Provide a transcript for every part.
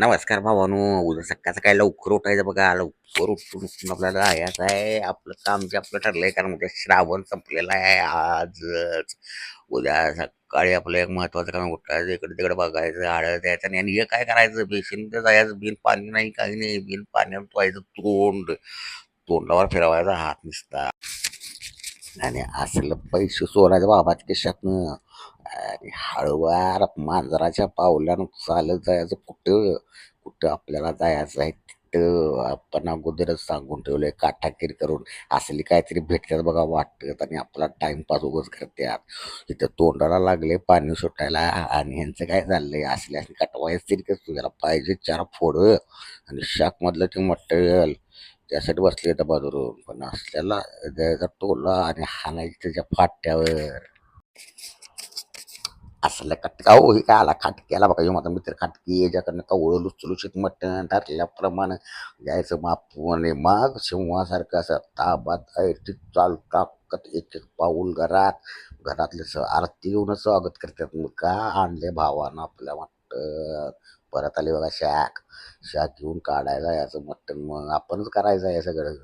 नमस्कार भावानो. उद्या सकाळ सकाळी लवकर उठायचं बघा. लवकर उठून आपल्याला जायचं आहे. आपलं काम जे आपलं ठरलंय, कारण उद्या श्रावण संपलेला आहे आजच. उद्या सकाळी आपलं एक महत्वाचं काम उठायचं, इकडे तिकडे बघायचं, आळं द्यायचं नाही. आणि हे काय करायचं, बेसिनमध्ये जायचं, बिन पाणी नाही, काही नाही, बिन पाण्यात धुवायचं तोंड, तोंडावर फिरवायचा हात निसता. आणि असलं पैसे चोरायचं बाबाच्या खिशातनं. आणि हळूवार मांजराच्या पावलानं चालत जायचं. कुठं कुठं आपल्याला जायचं आहे तिथं आपण अगोदरच सांगून ठेवलंय काटाकीर करून. असली काहीतरी भेटतात बघा वाटत, आणि आपला टाइमपास उगाच करतात. इथं तोंडाला लागले पाणी सुटायला, आणि ह्यांचं काय चाललंय, असल्या कटवायच तरी कसं तुझ्याला पाहिजे चार फोड आणि शाक मधलं ते मटेरियल त्यासाठी बसले तर बाजूरून. पण असल्याला द्यायचा टोला आणि हाणायची त्याच्या फाट्यावर. असलं खटका हो, हे काय आला खाटक्याला बघा, ह्यो माझा मित्र खाटकी याच्याकडनं कवळं लुचलुचीत मटण ठरल्याप्रमाणे घ्यायचं मापून. मग शिंवासारखं असं ताबात ऐटीत चाल टाकत एक एक पाऊल घरात. घरातले आरती येऊन स्वागत करतात. मग का आणले भावानं आपल्या वाटत. परत आले बघा शाक. शाक घेऊन काढायला याचं मटण, मग आपणच करायचं आहे सगळं.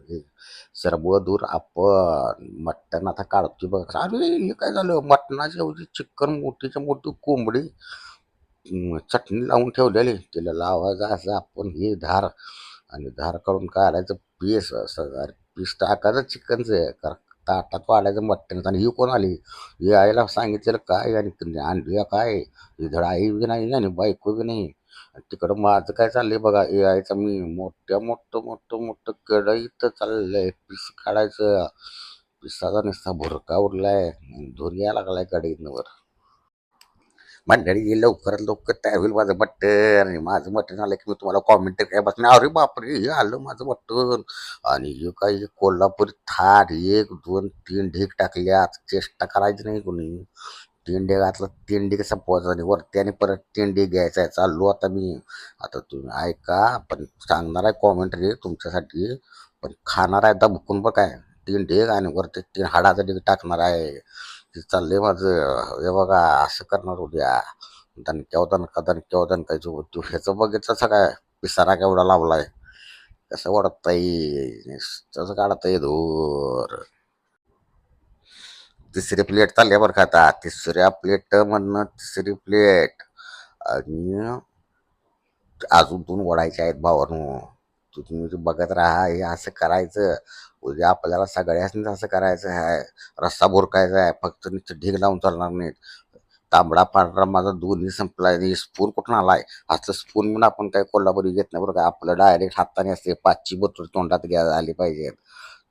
सर्व दूर आपण मटण आता काढतोय बघा. अरे हे काय झालं, मटणाच्या ऐवजी चिकन मोठीच्या मोठी कोंबडी चटणी लावून ठेवलेली, तिला लावायचं असं आपण ही धार. आणि धार काढून काढायचं पीस, असं पीस टाकायचं चिकनचं. ताटात वाढायचं मटण. आणि ही कोण आली, ही आईला सांगितलेलं काय, आणि आणली काय, ही धड आई बी नाही आणि बायको बी नाही. आणि तिकडं माझं काय चाललंय बघा, ए आयचं मी मोठ्या मोठं मोठं मोठं कढईत चाललंय पीस काढायचं. पिसाचा नुसता भुरका उरलाय, धुर यायला लागलाय कढईतनं वर. मंडळी लवकरात लवकर तयार होईल माझं मटण. आणि माझं मटण आलं की मी तुम्हाला कॉमेंट काय बसणार, अरे बापरे हे आलं माझं मटण. आणि हे काही कोल्हापुरी थाट 1 2 3 ढीग टाकल्यात, चेष्टा करायची नाही कोणी. 3 ढीग घातलं, 3 ढीग संपवायचं आणि वरती आणि परत 3 ढीग घ्यायचा आहे. चाललो आता मी. आता तुम्ही ऐका, पण सांगणार आहे कॉमेंट्री तुमच्यासाठी. पण खाणार आहे दबकून बघ काय. 3 ढीग आणि वरती 3 हाडाचा ढीग टाकणार आहे. ते चाललंय माझं. हे बघा असं करणार उद्या. दणक्याव दणका दणक्याव दणकायचं. तू ह्याचं बघितलं सगळं, पिसारा केवढा लावलाय, कसं वाढत तसं काढतंय धूर. तिसरी प्लेट चालली बरं का आता. तिसऱ्या प्लेट मधनं तिसरी प्लेट. आणि अजून 2 वडायच्या आहेत भावानो. तुम्ही बघत राहा, हे असं करायचं. उद्या आपल्याला सगळ्यांनीच असं करायचं आहे. रस्सा भुरकायचा आहे, फक्त नुसतं ढीग लावून चालणार नाही. तांबडा पांढरा माझा दोन्ही संपलाय. आणि स्पून कुठून आलाय, असलं स्पून म्हणून आपण काय कोल्हापुरी घेत नाही बरं का. आपलं डायरेक्ट हाताने असते. 5ची बोट तोंडात घ्या आली पाहिजे.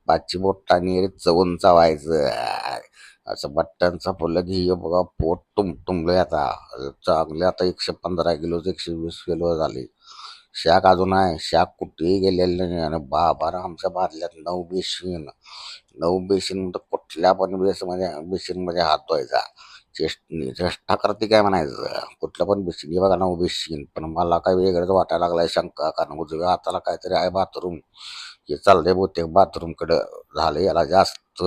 5ची बोटाने चवून चावायचं. असं बट्ट्यांचा फुलं घे बघा. पोट तुंबलंय आता चांगले. आता 115 किलो 120 किलो झाले. शाक अजून आहे. शाक कुठेही गेलेलं नाही. आणि बाबारा आमच्या बादल्यात 9 बेशीन. 9 बेशीन म्हणजे कुठल्या पण बेशीन मध्ये हात धुवायचा. चेष्टा करते काय म्हणायचं, कुठलं पण बेशीन हे बघा 9 बेशीन. पण मला काय वेगळंच वाटायला लागलाय शंका, कारण उजव्या हाताला काहीतरी आहे बाथरूम. हे चाललंय बहुतेक बाथरूम कडं. झालं याला जास्त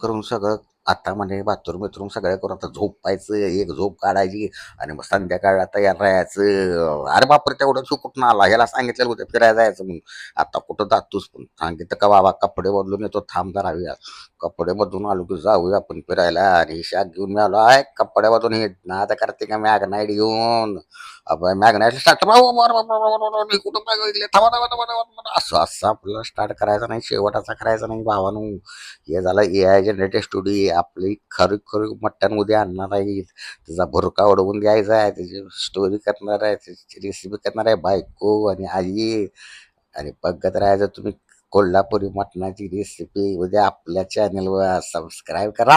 करून सगळं. आता म्हणे बाथरूम बिथरूम सगळं करून आता झोपायचं, एक झोप काढायची. आणि मग संध्याकाळला तयार राहायचं. अरे बापरे, तेवढं तू कुठं आला, ह्याला सांगितलेलं होतं फिरायला जायचं म्हणून. आता कुठं जातोस, पण सांगितलं का बाबा कपडे बदलून येतो, थांब जरा वेळ. कपडे बदलून आलो की जाऊया आपण फिरायला. आणि शाक घेऊन मी आलो आहे कपडे बदलून. हे ना आता करते का मॅगनाईट घेऊन. मॅगनाईट स्टार्ट, मी कुठं मागितले, थांबा थांबा थांबा थांबा. असं असं आपल्याला स्टार्ट करायचं नाही, शेवटाचा करायचा नाही भावानू. हे झालं AI जनरेटेड स्टुडिओ. आपली खरी खरी मटण उद्या आणणार आहे. त्याचा भुरका उडवून द्यायचा आहे, त्याची स्टोरी करणार आहे, त्याची रेसिपी करणार आहे बायको आणि आई. आणि बघत राहायचं तुम्ही कोल्हापुरी मटणाची रेसिपी उद्या आपल्या चॅनलवर. सबस्क्राईब करा.